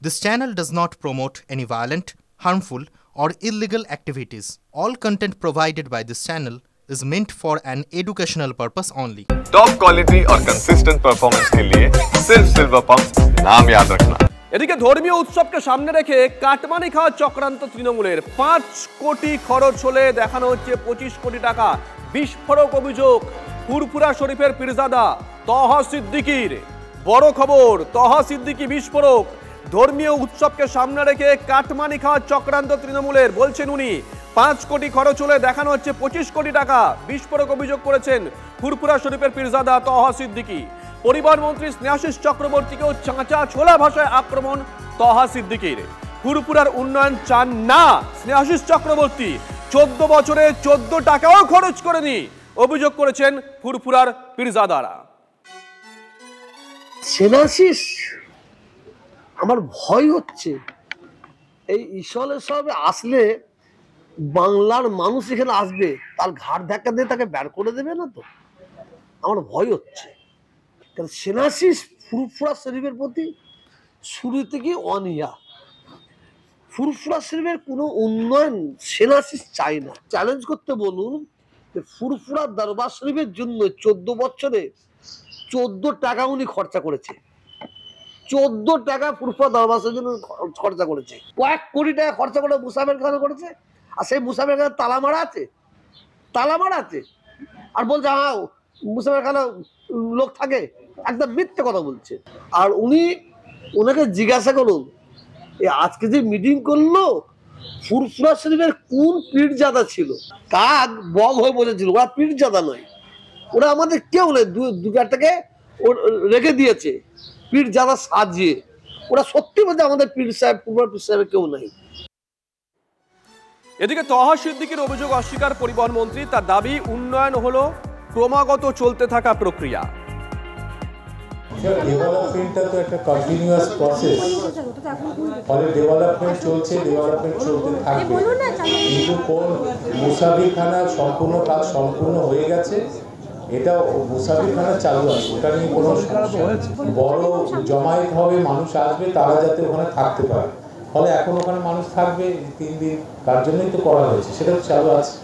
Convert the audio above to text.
This channel does not promote any violent, harmful, or illegal activities. All content provided by this channel is meant for an educational purpose only. Top quality और consistent performance के लिए सिर्फ silver pump नाम याद रखना। এদিকে ধর্মীয় উৎসবকে সামনে রেখে কাটমানি খাওয়ার চক্রান্ত তৃণমূলের। 5 কোটি খরচ হলে দেখানো হচ্ছে 25 কোটি টাকা। বিস্ফোরক অভিযোগ ফুরফুরা শরীফের পীরজাদা তহা সিদ্দিকীর। বড় খবর, তহা সিদ্দিকী বিস্ফোরক। ধর্মীয় উৎসবকে সামনে রেখে কাটমানি খাওয়ার চক্রান্ত তৃণমূলের। বলছেন উনি 5 কোটি খরচ হলে দেখানো হচ্ছে 25 কোটি টাকা। বিস্ফোরক অভিযোগ করেছেন ফুরফুরা শরীফের পীরজাদা তহা সিদ্দিকী। পরিবহন মন্ত্রী স্নেহাশিস চক্রবর্তীকেও চাঁচা ছোলা ভাষায় আক্রমণ তহা সিদ্দিকীর। ফুরফুরার উন্নয়ন চান না স্নেহাশিস চক্রবর্তী। 14 বছরে 14 টাকাও খরচ করেনি অভিযোগ করেছেন ফুরফুরার পীরজাদারা। স্নেহাশিস, আমার ভয় হচ্ছে এই ঈশ্বর সবে আসলে বাংলার মানুষ এখানে আসবে, তার ঘাট ধাক্কা দিয়ে তাকে বের করে দেবে না তো? আমার ভয় হচ্ছে। কারণ স্নেহাশিস ফুরফুরা শরীফের প্রতি শুরু থেকে অনিয়া। ফুরফুরা শরীফের কোনো উন্নয়ন স্নেহাশিস চাই না। চ্যালেঞ্জ করতে বলুন যে ফুরফুরা দরবার শরীফের জন্য 14 বছরে 14 টাকা উনি খরচা করেছে। 14 টাকা ফুরফুরা দরবার শরীফের জন্য খরচা করেছে। কয়েক কোটি টাকা খরচা করে মুসাফের খানা করেছে। আর সেই মুসাফের খানা তালা মারা আছে, তালা মারা আছে। আর বলছে হ্যাঁ মুসাফের খানা লোক থাকে, একদম মিথ্যে কথা বলছে। আর ওনাকে জিজ্ঞাসা করুন আজকে যে মিটিং করলো ফুরফুরা শরীফের কোন পীরজাদা ছিল? কাক বগ হয়ে বসেছিল, ওরা পীরজাদা নয়, ওরা আমাদের কেউ নেই। দু চারটাকে রেখে দিয়েছে পীরজাদা সাজিয়ে। ওরা সত্যি বলছে আমাদের পীর সাহেব ফুরফুরা পীর সাহেবের কেউ নাই। এদিকে তহা সিদ্দিকীর অভিযোগ অস্বীকার পরিবহন মন্ত্রী। তার দাবি উন্নয়ন হলো ক্রমাগত চলতে থাকা প্রক্রিয়া। ডেভেলপমেন্টটা তো একটা কন্টিনিউয়াস প্রসেস, ফলে ডেভেলপমেন্ট চলছে, ডেভেলপমেন্ট চলতে থাকবে। কিন্তু কোন মুসাফিরখানার সম্পূর্ণ কাজ সম্পূর্ণ হয়ে গেছে, এটা মুসাফিরখানা চালু আছে, ওটা নিয়ে কোনো সমস্যা। বড় জমায়েত হবে, মানুষ আসবে, তারা যাতে ওখানে থাকতে পারে, ফলে এখন ওখানে মানুষ থাকবে 3 দিন, তার জন্যই তো করা হয়েছে, সেটা চালু আছে।